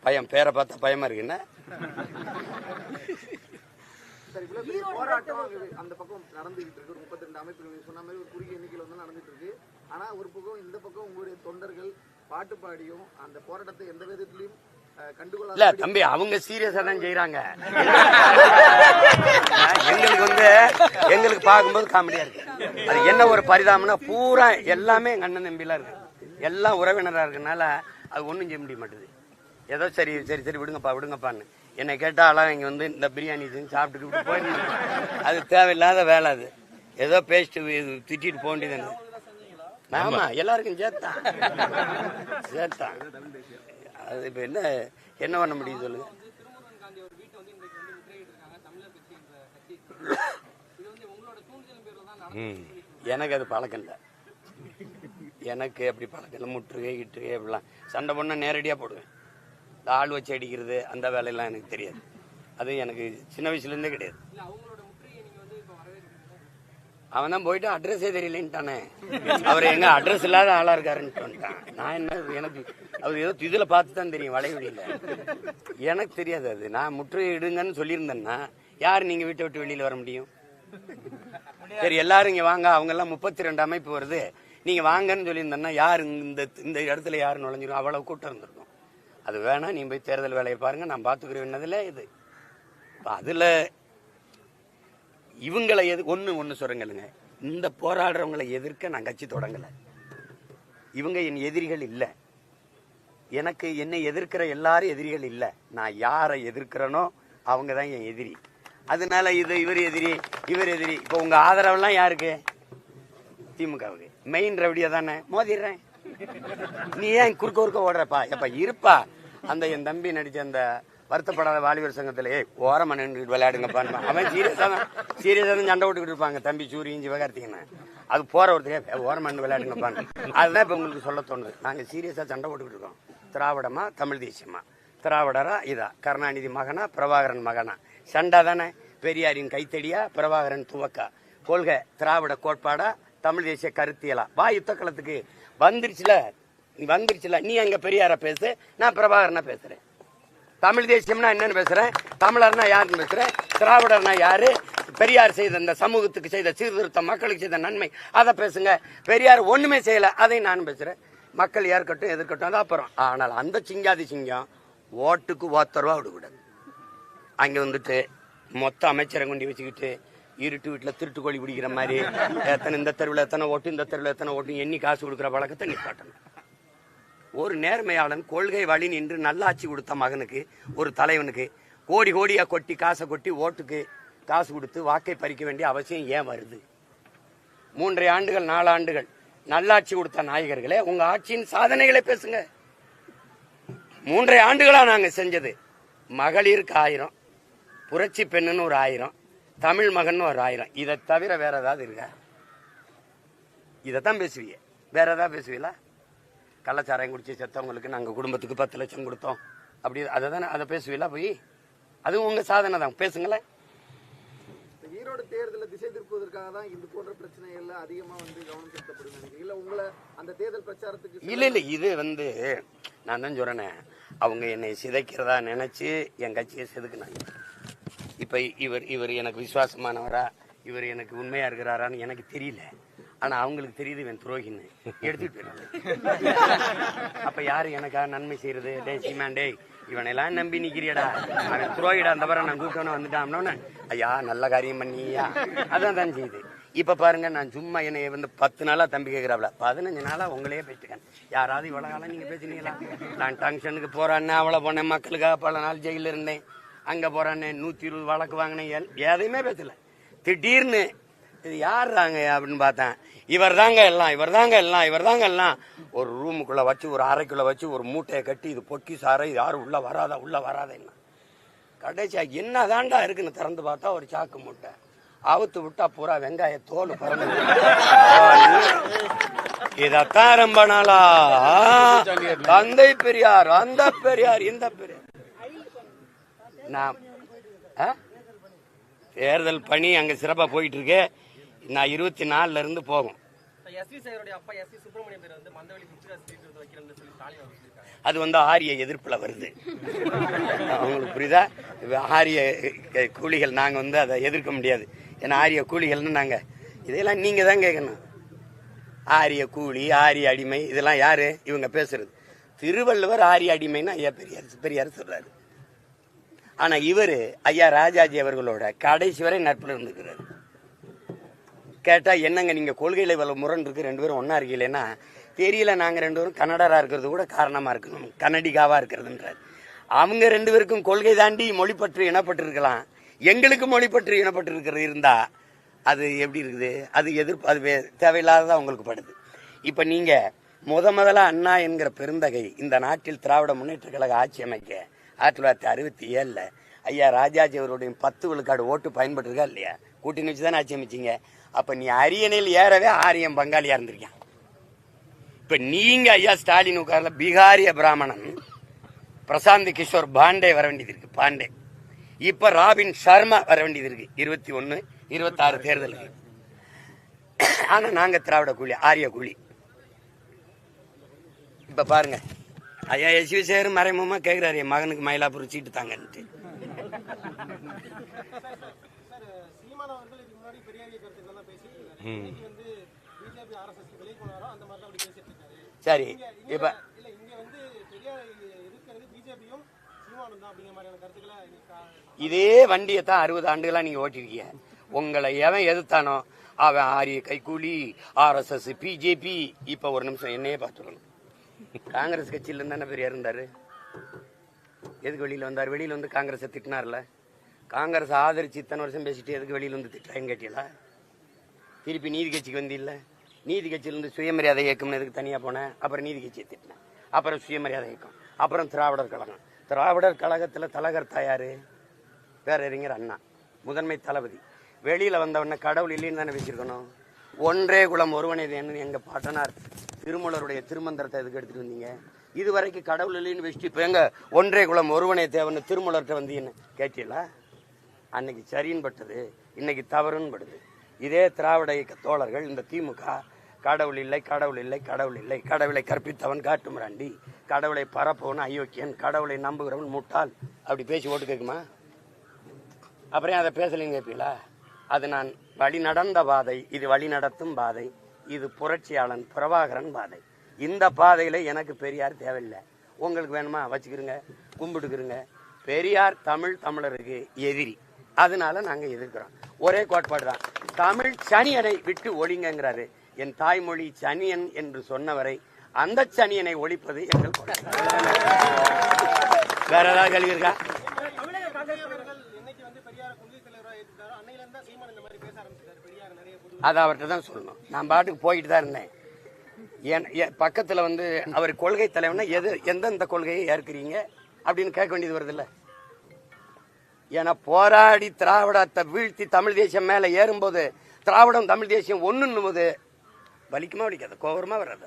பயம்? பேரை பார்த்தா பயமா இருக்குன்னா போராட்டம் அந்த பக்கம் நடந்துகிட்டு இருக்கு. 32 அமைப்புகள் சொன்ன மாதிரி ஒரு குறுகிய எண்ணிக்கையில் வந்து நடந்துட்டு இருக்கு. ஆனா ஒரு பக்கம் இந்த பக்கம் உங்களுடைய தொண்டர்கள் பாட்டு பாடியும் அந்த போராட்டத்தை எந்த விதத்திலையும் கண்டுகொள்ள இல்ல தம்பி, அவங்க சீரியஸா தான் செய்யறாங்க. எங்களுக்கு பார்க்கும்போது காமெடியா இருக்கு. அது என்ன ஒரு பரிதாபம்னா, பூரா எல்லாமே எங்க அண்ணன் தம்பிலாம் இருக்கு, எல்லாம் உறவினரா இருக்கனால அது ஒண்ணும் செய்ய முடிய மாட்டேது. ஏதோ சரி சரி சரி விடுங்கப்பான்னு என்னை கேட்டாலும் இங்க இந்த பிரியாணி செஞ்சு சாப்பிட்டுக்கிட்டு போயிருந்தேன். அது தேவையில்லாத வேலை. அது ஏதோ பேஸ்ட் திட்டிட்டு போக வேண்டியது. ஆமா, எல்லாருக்கும் சேர்த்தான். அது இப்ப என்ன பண்ண முடியும் சொல்லுங்க. எனக்கு அது பழக்கம் இல்லை. எனக்கு அப்படி பழக்கம் இல்லை. முற்றுகை இட்டுகை அப்படிலாம் சண்டை பண்ண நேரடியா போடுவேன். இந்த ஆள் வச்சு அடிக்கிறது அந்த வேலையெல்லாம் எனக்கு தெரியாது. அது எனக்கு சின்ன வயசுல இருந்தே கிடையாது. அவன் தான் போயிட்டு அட்ரஸே தெரியலன்ட்டானே. அவர் எங்க அட்ரஸ் இல்லாத ஆளா இருக்காருன்னு வந்துட்டான். நான் என்ன, எனக்கு அவர் ஏதோ இதுல பார்த்து தான் தெரியும், வளைவெளியில. எனக்கு தெரியாது அது. நான் முற்றுகை இடுங்கன்னு சொல்லியிருந்தேன்னா யாரு நீங்க வீட்டை விட்டு வெளியில வர முடியும்? சரி, எல்லாரும் இங்க வாங்க, அவங்க எல்லாம் 32 அமைப்பு வருது, நீங்க வாங்கன்னு சொல்லியிருந்தேன்னா யாரு இந்த இடத்துல யாரு நுழைஞ்சிரும்? அவ்வளவு கூட்டம் இருந்திருக்கும். அது வேணா, நீங்க போய் தேர்தல் வேலையை பாருங்க, நான் பாத்துக்கிறேன்னதுல இது. அதுல இவங்களை ஒண்ணு சொல்றேங்க, இந்த போராடுறவங்களை எதிர்க்க நான் கட்சி தொடங்கல. இவங்க என் எதிரிகள் இல்ல. எனக்கு என்னை எதிர்க்கிற எல்லாரும் எதிரிகள் இல்ல. நான் யாரை எதிர்க்கிறனோ அவங்க தான் என் எதிரி. அதனால இவர் எதிரி இவர் எதிரி. இப்ப உங்க ஆதரவெல்லாம் யாருக்கு? திமுகவுக்கு. மெயின் ரவுடியா தானே, மோதிடுறேன். நீ ஏன் குறுக்க ஓடுறப்பா? எப்ப இருப்பா. அந்த என் தம்பி நடிச்ச அந்த வருத்தப்படாத வாலிபர் சங்கத்துல ஓரமா நின்று விளையாடுங்கப்பான்னு அவன் சீரியஸா தான் சண்டை விட்டுக்கிட்டு இருப்பாங்க. தம்பி சூரியன் சிவகார்த்திகேயன் அது போற ஒருத்தர் ஓரமா நின்று விளையாடுங்கப்பான்னு. அதுதான் இப்ப உங்களுக்கு சொல்ல தோணுது. நாங்க சீரியஸா சண்டை போட்டுக்கிட்டு இருக்கோம். திராவிடமா தமிழ் தேசியமா? திராவிடரா இதா? கருணாநிதி மகனா பிரபாகரன் மகனா? சண்டை தானே. பெரியாரின் கைத்தடியா பிரபாகரன் துவக்கா? கொள்கை திராவிட கோட்பாடா தமிழ் தேசிய கருத்தியலா? வா யுத்த களத்துக்கு. வந்துருச்சுல. நீ அங்க பெரியார பேசு, நான் பிரபாகரனா பேசுறேன். தமிழ் தேசியம்னா என்னன்னு பேசுறேன், தமிழர்னா யாருன்னு பேசுறேன், திராவிடர்னா யாரு, பெரியார் செய்த இந்த சமூகத்துக்கு செய்த சீர்திருத்தம், மக்களுக்கு செய்த நன்மை, அதை பேசுங்க. பெரியார் ஒண்ணுமே செய்யல, அதை நானும் பேசுறேன். மக்கள் ஏற்கட்டும் எதிர்க்கட்டும், அது அப்புறம். ஆனால் அந்த சிங்காதி சிங்கம் ஓட்டுக்கு ஒத்தரவா விடக்கூடாது. அங்க வந்துட்டு மொத்த அமைச்சரை கொண்டு வச்சுக்கிட்டு இருட்டு வீட்டுல திருட்டு கோழி பிடிக்கிற மாதிரி இந்த தெருவில் எத்தனை ஓட்டு, இந்த தெருவில் எத்தனை ஓட்டு எண்ணி காசு கொடுக்குற பழக்கத்தை நிப்பாட்டணும். ஒரு நேர்மையாளன் கொள்கை வழி நின்று நல்லாட்சி கொடுத்த மகனுக்கு, ஒரு தலைவனுக்கு கோடி கோடியா கொட்டி காசை கொட்டி ஓட்டுக்கு காசு கொடுத்து வாக்கை பறிக்க வேண்டிய அவசியம் ஏன் வருது? 3 ஆண்டுகள் 4 ஆண்டுகள் நல்லாட்சி கொடுத்த நாயகர்களே, உங்க ஆட்சியின் சாதனைகளை பேசுங்க. 3 ஆண்டுகளா நாங்க செஞ்சது, மகளிருக்கு 1000, புரட்சி பெண்ணுன்னு ஒரு 1000, தமிழ் மகன் ஒரு 1000. இதை தவிர வேற ஏதாவது இருக்கா? இதைத்தான் பேசுவீங்க, வேற ஏதாவது பேசுவீங்களா? கள்ளச்சாராயம் குடிச்சு செத்தவங்களுக்கு நாங்க குடும்பத்துக்கு 10 லட்சம் கொடுத்தோம், அப்படி அதை பேசுவீங்களா போய்? அதுவும் உங்க சாதனை தான், பேசுங்களேன். ஈரோடு தேர்தலை திசை திருப்புவதற்காக தான் இது போன்ற பிரச்சனைகள்ல அதிகமா கவனம் செலுத்தப்படுது. இல்ல உங்களை அந்த தேர்தல் பிரச்சாரத்துக்கு இல்ல இது நான் தான் சொல்றேனே, அவங்க என்னை சிதைக்கிறதா நினைச்சு என் கட்சியை செதுக்குனாங்க. இப்ப இவர் எனக்கு விசுவாசமானவரா, இவர் எனக்கு உண்மையா இருக்கிறாரான்னு எனக்கு தெரியல. ஆனா அவங்களுக்கு தெரியுது இவன் துரோகின்னு, எடுத்துட்டு போயிடுவாங்க. அப்ப யாரு எனக்கா நன்மை செய்யறது? டே சீமான், டே இவனெல்லாம் நம்பி நிக்கிறியடா, அவன் துரோகிடா, அந்த பாரு நான் கூப்பிட்டவன வந்துட்டான், ஐயா நல்ல காரியம் பண்ணியா, அதான் தான் செய்யுது. இப்ப பாருங்க, நான் சும்மா என்னை 10 நாளா தம்பி கேட்கிறாப்ல, 15 நாளா உங்களையே பேசிட்டேன். யாராவது இவ்வளவு காலம் நீங்க பேசினீங்களா? நான் டங்ஷனுக்கு போறான்னு அவளை போனேன், மக்களுக்காக பல நாள் ஜெயில இருந்தேன், அங்க போறான்னு 120 வழக்கு வாங்கினேன், எதையுமே பேசல. திடீர்னு இது யாருறாங்க அப்படின்னு பார்த்தேன், இவர் தாங்க எல்லாம். ஒரு ரூமுக்குள்ள வச்சு, ஒரு அறைக்குள்ள வச்சு ஒரு மூட்டையை கட்டி, இது பொக்கி சாரை, யாரும் உள்ள வராத என்ன கடைசியா என்ன தாண்டா இருக்குன்னு திறந்து பார்த்தா ஒரு சாக்கு மூட்டை. அவுத்து விட்டா பூரா வெங்காய தோல் பறந்து. இதத்தான் ரொம்ப நாளா தந்தை பெரியார், அந்த பெரியார், இந்த பெரியார். நான் தேர்தல் பணி அங்க சிறப்பா போயிட்டு இருக்கு. நான் 24 இருந்து போகும். அது ஆரிய எதிர்ப்புல வருது. அவங்களுக்கு புரியுதா? ஆரிய கூலிகள் நாங்க அதை எதிர்க்க முடியாது. ஏன்னா ஆரிய கூலிகள்னு நாங்க இதெல்லாம் நீங்க தான் கேட்கணும். ஆரிய கூலி, ஆரிய அடிமை, இதெல்லாம் யாரு இவங்க பேசுறது? திருவள்ளுவர் ஆரிய அடிமைன்னு ஐயா பெரியார் சொல்றாரு. ஆனா இவரு ஐயா ராஜாஜி அவர்களோட கடைசி வரை நட்புல இருந்துக்கிறாரு. கேட்டா என்னங்க நீங்க கொள்கையில இவ்வளவு முரண் இருக்கு, 2 பேரும் ஒன்னா இருக்கீங்களேன்னா தெரியல, நாங்க 2 பேரும் கன்னடரா இருக்கிறது கூட காரணமா இருக்கணும், கன்னடிகாவா இருக்கிறதுன்றாரு. அவங்க 2 பேருக்கும் கொள்கை தாண்டி மொழிப்பற்று இனப்பட்டு இருக்கலாம், எங்களுக்கு மொழிப்பற்று இனப்பட்டு இருக்கிறது இருந்தா அது எப்படி இருக்குது? அது அது தேவையில்லாததா உங்களுக்கு படுது. இப்ப நீங்க முதல்ல அண்ணா என்கிற பெருந்தகை இந்த நாட்டில் திராவிட முன்னேற்ற கழக ஆட்சி அமைக்க 1967 ஐயா ராஜாஜி அவருடைய 10 விழுக்காடு ஓட்டு பயன்பட்டு இல்லையா? கூட்டணி வச்சுதானே ஆட்சி அமைச்சிங்க. அப்ப நீ அரியணையில் ஏறவே ஆரியம் பங்காளியா இருந்திருக்கான். இப்ப நீங்க ஐயா ஸ்டாலின் உட்கார்ல பீகாரிய பிராமணன் பிரசாந்த் கிஷோர் பாண்டே வர வேண்டியது இருக்கு, பாண்டே. இப்ப ராபின் சர்மா வர வேண்டியது இருக்கு 21, 26 தேர்தலுக்கு. ஆனா நாங்க திராவிட கூலி, ஆரிய கூலி. இப்ப பாருங்க ஐயா எஸ்வி சேரும் மறைமுகமா கேட்கிறாரு என் மகனுக்கு மயிலாப்பூர் சீட்டு தாங்கன்ட்டு. சரி இப்ப இதே வண்டியை தான் 60 ஆண்டுகளா நீங்க ஓட்டிருக்கீங்க. உங்களை எவன் எதிர்த்தானோ அவன் ஆரிய கைகூலி, RSS, பிஜேபி. இப்ப ஒரு நிமிஷம் என்னையே பார்த்துக்கணும். காங்கிரஸ் கட்சியில இருந்தானே பெரியார் இருந்தாரு. எதுக்கு வெளியில வந்தார்? வெளியில வந்து காங்கிரஸை திட்டினார்ல. காங்கிரஸ் ஆதரிச்சு இத்தனை வருஷம் பேசிட்டு எதுக்கு வெளியில வந்து திட்டான்னு கேட்டீங்களா? திருப்பி நீதி கட்சிக்கு வந்து இல்ல, நீதி கட்சியிலிருந்து சுயமரியாதை இயக்கம்னு எதுக்கு தனியா போனேன்? அப்புறம் நீதி கட்சியை திட்டினேன், அப்புறம் சுயமரியாதை இயக்கம், அப்புறம் திராவிடர் கழகம். திராவிடர் கழகத்துல தலைகர்த்தா யாரு? பேரறிஞர் அண்ணா, முதன்மை தளபதி. வெளியில வந்தவன கடவுள் இல்லைன்னு தானே வச்சிருக்கணும். ஒன்றே குலம் ஒருவனே தேன்னு எங்க பாட்டனார் திருமூலருடைய திருமந்திரத்தை எதுக்கு எடுத்துட்டு வந்தீங்க? இதுவரைக்கும் கடவுள் இல்லைன்னு வச்சுட்டு இப்ப எங்க ஒன்றே குலம் ஒருவனே தேவன்னு திருமூலர்கிட்ட வந்தீங்கன்னு கேட்டீங்களா? அன்னைக்கு சரின்னு பட்டது, இன்னைக்கு தவறுன்னு படுது. இதே திராவிட இயக்க தோழர்கள் இந்த திமுக கடவுள் இல்லை, கடவுள் இல்லை, கடவுள் இல்லை, கடவுளை கற்பித்தவன் காட்டுமிராண்டி, கடவுளை பரப்பவன் அயோக்கியன், கடவுளை நம்புகிறவன் முட்டாள், அப்படி பேசி ஓட்டு கேட்குமா? அப்புறம் அதை பேசலைன்னு கேட்பீங்களா? அது நான் வழி நடந்த பாதை, இது வழி நடத்தும் பாதை, இது புரட்சியாளன் பிரபாகரன் பாதை. இந்த பாதையில எனக்கு பெரியார் தேவையில்லை. உங்களுக்கு வேணுமா வச்சுக்கிறங்க, கும்பிட்டுக்கிறங்க. பெரியார் தமிழருக்கு எதிரி, அதனால நாங்க எதிர்க்கிறோம். ஒரே கோட்பாடு தான், தமிழ் சனியனை விட்டு ஒழிங்கிறாரு. என் தாய்மொழி சனியன் என்று சொன்னவரை அந்த சனியனை ஒழிப்பது எங்கள் வேற ஏதாவது கேள்வி இருக்கா? அதை அவர்கிட்ட தான் சொல்லணும். நான் பாட்டுக்கு போயிட்டு தான் இருந்தேன். பக்கத்துல வந்து அவர் கொள்கை தலைவனா எந்தெந்த கொள்கையை ஏற்கிறீங்க அப்படின்னு கேட்க வேண்டியது வருது இல்ல? ஏன்னா போராடி திராவிடத்தை வீழ்த்தி தமிழ் தேசியம் மேல ஏறும்போது திராவிடம் தமிழ் தேசியம் ஒண்ணுன்னும் போது வலிக்குமா வலிக்காத? கோபரமா வராத?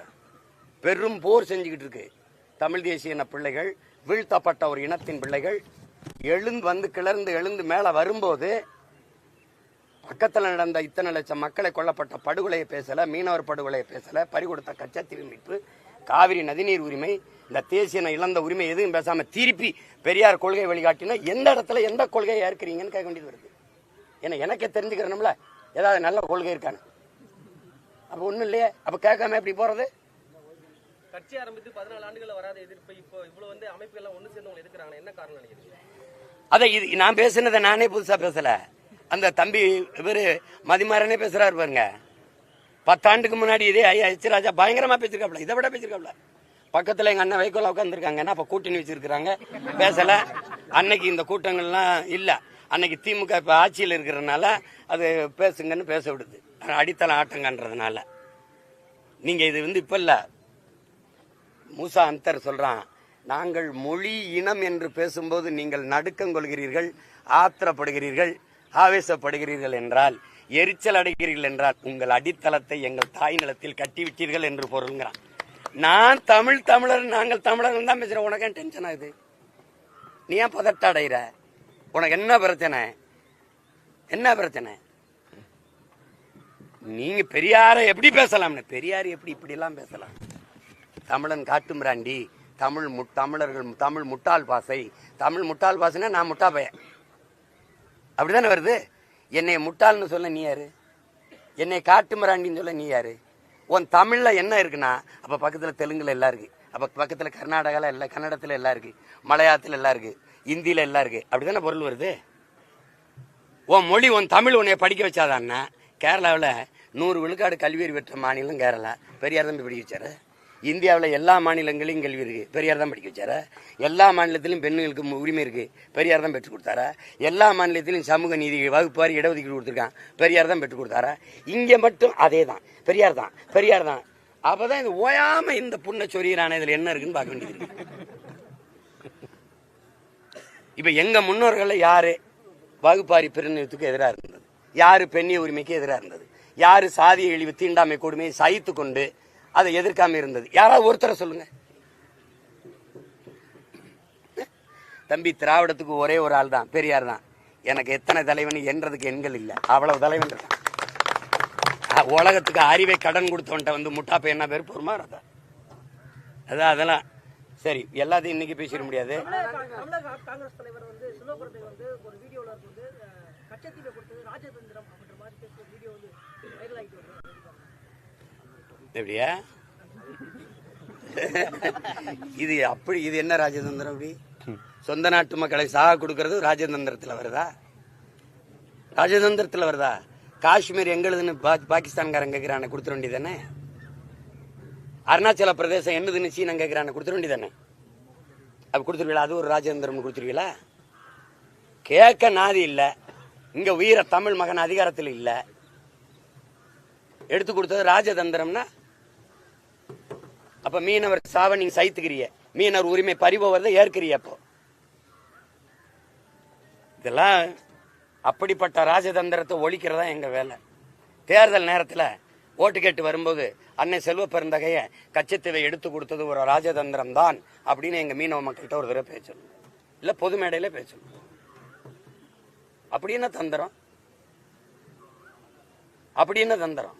பெரும் போர் செஞ்சுக்கிட்டு இருக்கு தமிழ் தேசிய பிள்ளைகள், வீழ்த்தப்பட்ட ஒரு இனத்தின் பிள்ளைகள் எழுந்து வந்து கிளர்ந்து எழுந்து மேல வரும்போது பக்கத்துல நடந்த இத்தனை லட்சம் மக்களை கொல்லப்பட்ட படுகொலையை பேசல, மீனவர் படுகொலையை பேசல, பறிகொடுத்த கச்சத்தீவு மீட்பு, காவிரி நதிநீர் உரிமை, இந்த தேசிய இழந்த உரிமை எதுவும் பேசாம திருப்பி பெரியார் கொள்கை வழிகாட்டினா எந்த இடத்துல எந்த கொள்கையை ஏற்கிறீங்கன்னு கேட்க வேண்டியது வருது. ஏன்னா எனக்கே தெரிஞ்சுக்கிறோம்ல ஏதாவது நல்ல கொள்கை இருக்கான்னு. அப்ப ஒண்ணும் இல்லையே, அப்ப கேட்காம எப்படி போறது? கட்சி ஆரம்பித்து 14 ஆண்டுகள் வராத எதிர்ப்பு இப்போ இவ்வளவு வந்து அமைப்புகள் எல்லாம் ஒண்ணு சேர்ந்து உங்களை எதிர்க்கிறாங்க, என்ன காரணம் நினைக்கிறீங்க? அதை இது நான் பேசுனதை நானே புதுசா பேசல, அந்த தம்பி இவரு மதிமாறனே பேசுறாரு பாருங்க. 10 ஆண்டுக்கு முன்னாடி இதே ஐயா எச் ராஜா பயங்கரமா பேசிருக்காப்ல, இதை விட பேசிருக்காப்ல. பக்கத்துல எங்க அண்ணன் வைகோல உட்காந்துருக்காங்க, அப்ப கூட்டணி வச்சிருக்காங்க, பேசல. அன்னைக்கு இந்த கூட்டங்கள்லாம் இல்ல, அன்னைக்கு திமுக இப்ப ஆட்சியில் இருக்கிறதுனால அது பேசுங்கன்னு பேச விடுது, அடித்தளம் ஆட்டங்கன்றதுனால. நீங்க இது வந்து இப்ப இல்ல, மூசா அந்தர் சொல்றான், நாங்கள் மொழி இனம் என்று பேசும்போது நீங்கள் நடுக்கம் கொள்கிறீர்கள், ஆத்திரப்படுகிறீர்கள், ஆவேசப்படுகிறீர்கள் என்றால், எரிச்சல் அடைகிறீர்கள் என்றால் உங்கள் அடித்தளத்தை எங்கள் தாய் நிலத்தில் கட்டிவிட்டீர்கள் என்று பொருள்கிறான். நான் தமிழர், நாங்கள் தமிழர் தான் பேசுறேன். உனக்கு ஏன் டென்ஷன் ஆகுது? நீ ஏன் பதட்ட அடைகிற? உனக்கு என்ன பிரச்சனை? என்ன பிரச்சனை? நீங்க பெரியாரை எப்படி பேசலாம்னு, பெரியார் எப்படி இப்படி எல்லாம் பேசலாம்? தமிழன் காட்டுமிராண்டி, தமிழர்கள் தமிழ் முட்டாள் பாசை, தமிழ் முட்டாள் பாசைன்னா நான் முட்டா பையன், அப்படிதானே வருது. என்னை முட்டாள்னு சொல்ல நீ யாரு? என்னை காட்டுமிராண்டின்னு சொல்ல நீ யாரு? உன் தமிழ்ல என்ன இருக்குன்னா அப்ப பக்கத்துல தெலுங்குல எல்லாம் இருக்கு, அப்போ பக்கத்தில் கர்நாடகாவில் எல்லாம், கன்னடத்தில் எல்லாம் இருக்குது, மலையாளத்தில் எல்லாம் இருக்குது, இந்தியில் எல்லாம் இருக்குது. அப்படி தானே பொருள் வருது. உன் மொழி, உன் தமிழ் உன்னைய படிக்க வச்சாதான்னா, கேரளாவில் 100 விழுக்காடு கல்வியறிவு பெற்ற மாநிலம் கேரளா. பெரியார் தான் படிக்க வச்சாரு. இந்தியாவில் எல்லா மாநிலங்களையும் கல்வி இருக்குது, பெரியார் தான் படிக்க வச்சாரா? எல்லா மாநிலத்திலும் பெண்களுக்கு உரிமை இருக்குது, பெரியார் தான் பெற்றுக் கொடுத்தாரா? எல்லா மாநிலத்திலும் சமூக நீதி வகுப்பாரி இடஒதுக்கீடு கொடுத்துருக்கான், பெரியார் தான் பெற்றுக் கொடுத்தாரா? இங்கே மட்டும் அதே தான், பெரியார் தான், பெரியார் தான். அப்போதான் இது ஓயாம இந்த புண்ணை சொரியிறான இதில் என்ன இருக்குன்னு பார்க்க வேண்டியது இருக்கு. இப்போ எங்கள் முன்னோர்களில் யாரு வகுப்பாரி பிரிவினத்துக்கு எதிராக இருந்தது? யாரு பெண்ணிய உரிமைக்கு எதிராக இருந்தது? யாரு சாதிய இழிவு தீண்டாமை கொடுமையை சகித்து கொண்டு அதை எதிர்க்காம இருந்தது? யாராவது ஒருத்தரை சொல்லுங்க. தம்பி, திராவிடத்துக்கு ஒரே ஒரு ஆள் தான், பெரியார் தான். எனக்கு எத்தனை தலைவன் என்றதுக்கு எண்கள் இல்லை, அவ்வளவு தலைவன் இருக்கான். உலகத்துக்கு அறிவை கடன் கொடுத்தவன்ட்ட வந்து முட்டாப்ப என்ன பேர் பொறுமா இருந்தா? அதான் அதெல்லாம் சரி, எல்லாத்தையும் இன்னைக்கு பேசிட முடியாது. தமிழக காங்கிரஸ் தலைவர் வந்து சிவபுரத்தை வந்து ஒரு வீடியோல வந்து கச்சத்தீவை கொடுத்தது ராஜதந்திரம் அப்படின்ற மாதிரி பேசுற வீடியோ வந்து வைரல் ஆகிட்டு வருது. எப்படியா இது? அப்படி இது என்ன ராஜதந்திரம்? அப்படி சொந்த நாட்டு மக்களை சாக கொடுக்கறது ராஜதந்திரத்தில் வருதா? ராஜதந்திரத்தில் வருதா? காஷ்மீர் எங்களுதுன்னு பாகிஸ்தான்காரன் கேட்கிறான கொடுத்துட வேண்டியதானே? அருணாச்சல பிரதேசம் என்னதுன்னு சீனா கேட்கிறான கொடுத்துட வேண்டியதானே? அப்படி கொடுத்துருவீங்களா? அது ஒரு ராஜதந்திரம் கொடுத்துருவீங்களா? கேட்க நாதி இல்லை. இங்க உயிர தமிழ் மகன் அதிகாரத்தில் இல்லை. எடுத்து கொடுத்தது ராஜதந்திரம்னா அப்ப மீனவர் சாவ நீங்க சைத்துக்கிறிய, மீனவர் உரிமை பறிபோவதை ஏற்கிறிய. அப்போ இதெல்லாம் அப்படிப்பட்ட ராஜதந்திரத்தை ஒழிக்கிறதா எங்க வேலை. தேர்தல் நேரத்தில் ஓட்டு கேட்டு வரும்போது அன்னை செல்வ பெருந்தகைய கச்சத்தீவை எடுத்து கொடுத்தது ஒரு ராஜதந்திரம் தான் அப்படின்னு எங்க மீனவ மக்கள்கிட்ட ஒரு தடவை பேசணும், இல்ல பொது மேடையில பேசணும். அப்படி என்ன தந்திரம்? அப்படி என்ன தந்திரம்?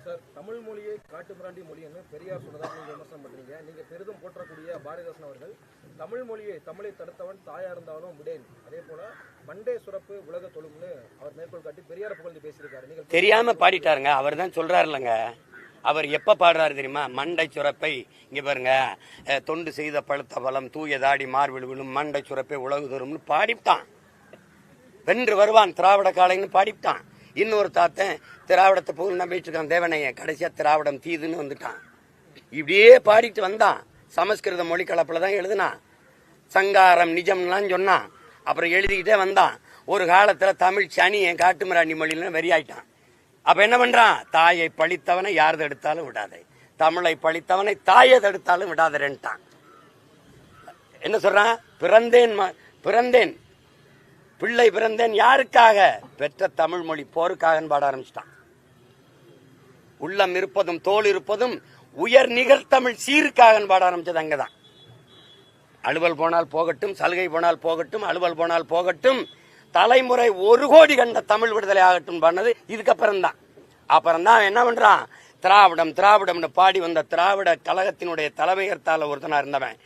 சார், தமிழ் மொழியை காட்டு மிராண்டி மொழின்னு பெரியார் சொன்னதாக நீங்க விமர்சனம் பண்றீங்க. நீங்க பெரிதும் போற்றக்கூடிய பாரதிதாசன் அவர்கள் தமிழை தடுத்தவன் தாயா இருந்தாலும் விடேன், அதே போல மண்டே சுரப்பு உலக தொழும்னு அவர் மேற்கோள் காட்டி பெரியார புகழ்ந்து பேசியிருக்காரு. நீங்க தெரியாம பாடிட்டாருங்க. அவர் தான் சொல்றாரு இல்லங்க. அவர் எப்ப பாடுறாரு தெரியுமா? மண்டை சுரப்பை இங்க பாருங்க, தொண்டு செய்த பழுத்த பலம் தூய தாடி மார்பில் விழும் மண்டை சுரப்பை உலகு தோறும்னு பாடிவிட்டான். வென்று வருவான் திராவிட காலைன்னு பாடிவிட்டான். இன்னொரு தாத்தன் திராவிடத்தை புகழ் நம்பிட்டு இருக்கான் தேவனைய, கடைசியா திராவிடம் தீதுன்னு வந்துட்டான். இப்படியே பாடிட்டு வந்தான். சமஸ்கிருத மொழி கலப்பில் தான் எழுதுனான். சங்காரம் நிஜம்லாம் சொன்னான். அப்புறம் எழுதிக்கிட்டே வந்தான். ஒரு காலத்துல தமிழ் சனி என் காட்டு மிராண்டி மொழியில வெறியாயிட்டான். அப்ப என்ன பண்றான்? தாயை பழித்தவனை யார் தடுத்தாலும் விடாதே, தமிழை பழித்தவனை தாயை தடுத்தாலும் விடாதேன்ட்டான். என்ன சொல்றான்? பிறந்தேன் பிள்ளை பிறந்தேன் யாருக்காக? பெற்ற தமிழ் மொழி போருக்காக பாட ஆரம்பிச்சிட்டான். உள்ளம் இருப்பதும் தோல் இருப்பதும் உயர் நிகழ்த்தமிழ் சீருக்காக பாட ஆரம்பிச்சது அங்கதான். அலுவல் போனால் போகட்டும், சலுகை போனால் போகட்டும், அலுவல் போனால் போகட்டும், தலைமுறை 1 கோடி கண்ட தமிழ் விடுதலை ஆகட்டும் பண்ணது இதுக்கப்புறம் தான். அப்புறம் தான் என்ன பண்றான்? திராவிடம்னு பாடி வந்த திராவிட கழகத்தினுடைய தலைமையர்த்தால ஒருத்தனா இருந்தவன்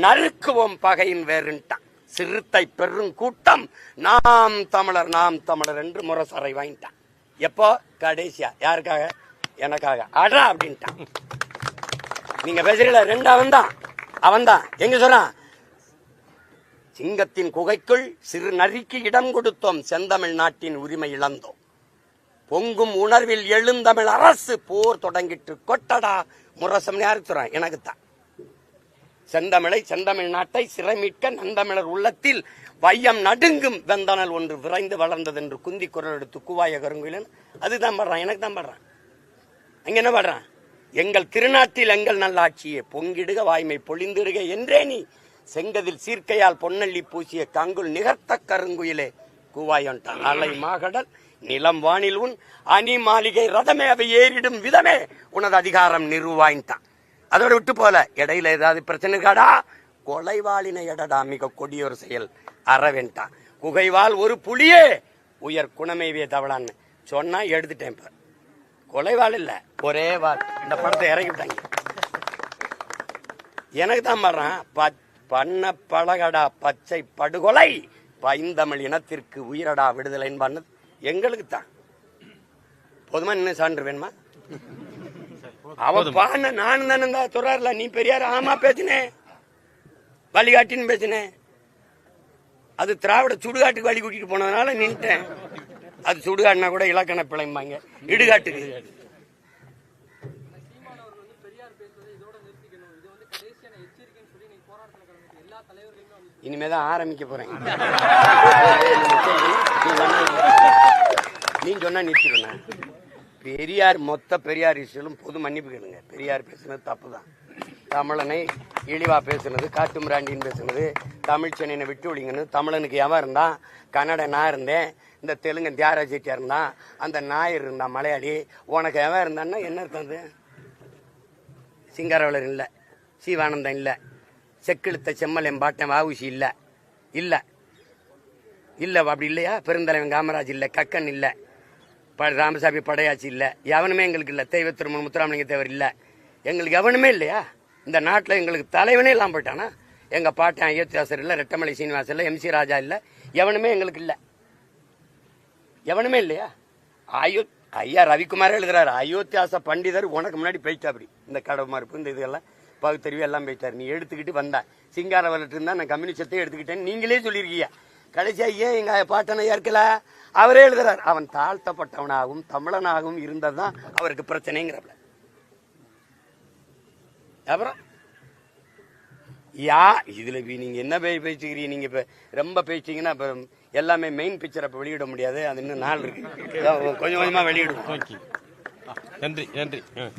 நறுக்குவோம் பகையின் வேறுன்ட்டான். சிறுத்தை பெரும் கூட்டம் நாம் தமிழர் என்று முரசறை வாங்கிட்டான். எப்போ? கடைசியா யாருக்காக? எனக்காக அடா அப்படின்ட்டான். நீங்க பேசுறீங்களா? 2 அவன் தான் எங்க சொல்றான்? சிங்கத்தின் குகைக்குள் சிறு நரிக்கு இடம் கொடுத்தோம், செந்தமிழ் நாட்டின் உரிமை இழந்தோம், பொங்கும் உணர்வில் எழுந்தமிழ் அரசு போர் தொடங்கிட்டு கொட்டடா முரசம். யாருக்கு சொல்றான்? எனக்குத்தான். செந்தமிழ் நாட்டை சிறை மீட்க நந்தமிழர் உள்ளத்தில் வையம் நடுங்கும் வெந்தனல் ஒன்று விரைந்து வளர்ந்தது என்று குந்தி குரல் எடுத்து கூவாய கருங்குயிலன். அதுதான் பாடுறான், எனக்கு தான் பாடுறான். அங்க என்ன பாடுறான்? எங்கள் திருநாட்டில் எங்கள் நல்லாட்சியே பொங்கிடுக வாய்மை பொழிந்திடுக என்றே நீ செங்கதில் சீர்க்கையால் பொன்னள்ளி பூசிய கங்குல் நிகர்த்த கருங்குயிலே கூவாயன்ட்டான். அலை மாகடல் நிலம் வானில் உன் அணி மாளிகை ரதமே அவை ஏறிடும் விதமே உனது அதிகாரம் நிறுவாயின்ட்டான். அதோட விட்டு போல இடையில ஏதாவது பிரச்சனை இருக்காடா? கொலைவாளினை எடடா மிக கொடியொரு செயல் அறவேன்ட்டான். குகைவால் ஒரு புலியே உயர் குணமேவிய தவளான்னு சொன்னா எடுத்துட்டேன். இப்ப கொலைவாள் இல்ல, ஒரே வாள். இந்த படத்தை இறக்கிட்டாங்க. எனக்கு தான் பாடுறான். பண்ண பழகடா பச்சை படுகொலை பைந்தமிழ் இனத்திற்கு உயிரடா விடுதலைன்னு பண்ணது எங்களுக்கு தான். போதுமா? இன்னும் சான்று வேணுமா? அவன் பாடின நானும் தானே சொல்றாருல, நீ பெரியார் ஆமா பேசினேன், வழிகாட்டின்னு பேசினேன். அது திராவிட சுடுகாட்டுக்கு வழி கூட்டிட்டு போனதுனால நின்ட்டேன். அது சுடுகாட்டுனா கூட இலக்கண பிழைம்பாங்க, இடுகாட்டுக்கு. இனிமேதான் ஆரம்பிக்க போறேன். நீ சொன்னா நிறுத்திடுவேன். பெரியார் மொத்த பெரியார் இஷ்யூலும் பொது மன்னிப்பு கேளுங்க. பெரியார் பேசுனது தப்பு தான். தமிழனை இழிவா பேசுனது, காட்டுமிராண்டின்னு பேசுனது, தமிழ் சென்னையை விட்டு ஒழிங்கன்னு. தமிழனுக்கு எவன் இருந்தான்? கன்னட நான் இருந்தேன், இந்த தெலுங்கு தியாகராஜ செட்டியார் இருந்தான், அந்த நாயர் இருந்தான் மலையாளி. உனக்கு எவன் இருந்தான்னா என்ன அர்த்தம்? அது சிங்காரவளர் இல்லை, சீவானந்தம் இல்லை, செக்கிழுத்த செம்மல் எம்பாட்டன் வாவுசி இல்லை, இல்லை இல்லை அப்படி இல்லையா? பெருந்தலைவன் காமராஜ் இல்லை, கக்கன் இல்லை, ராமசாமி படையாச்சி இல்லை, எவனுமே எங்களுக்கு இல்லை. தெய்வ திருமணம் முத்துராமலிங்க தேவர் இல்லை, எங்களுக்கு எவனுமே இல்லையா? இந்த நாட்டில் எங்களுக்கு தலைவனே இல்லாமல் போயிட்டானா? எங்கள் பாட்டன் அயோத்தியாசர் இல்லை, ரெட்டமலை சீனிவாசன் இல்லை, MC ராஜா இல்லை, எவனுமே எங்களுக்கு இல்லை. எவனுமே இல்லையா? ஐயா ரவிக்குமாரே எழுதுறாரு, அயோத்தியாச பண்டிதர் உனக்கு முன்னாடி போயிட்டா. அப்படி இந்த கடவு மறுப்பு இந்த இதெல்லாம் பகுத்தறிவு எல்லாம் போயிட்டார். நீ எடுத்துக்கிட்டு வந்தா சிங்காரவலட்டு இருந்தா நான் கம்யூனிஸ்டத்தை எடுத்துக்கிட்டேன்னு நீங்களே சொல்லியிருக்கீங்க. கடைசியா ஏன் எங்க பாட்டனை ஏற்கல? அவரே எழுதுறாரு, அவன் தாழ்த்தப்பட்டவனாகவும் தமிழனாகவும் இருந்ததுதான் அவருக்கு பிரச்சனைங்கிறப்ப. அப்புறம் இதுல நீங்க என்ன பேசிக்கிறீங்க? நீங்க இப்ப ரொம்ப பேசிட்டீங்கன்னா இப்ப எல்லாமே மெயின் பிக்சர் அப்ப வெளியிட முடியாது. அது இன்னும் நாள் இருக்கு, கொஞ்சம் கொஞ்சமா வெளியிடுவோம். நன்றி.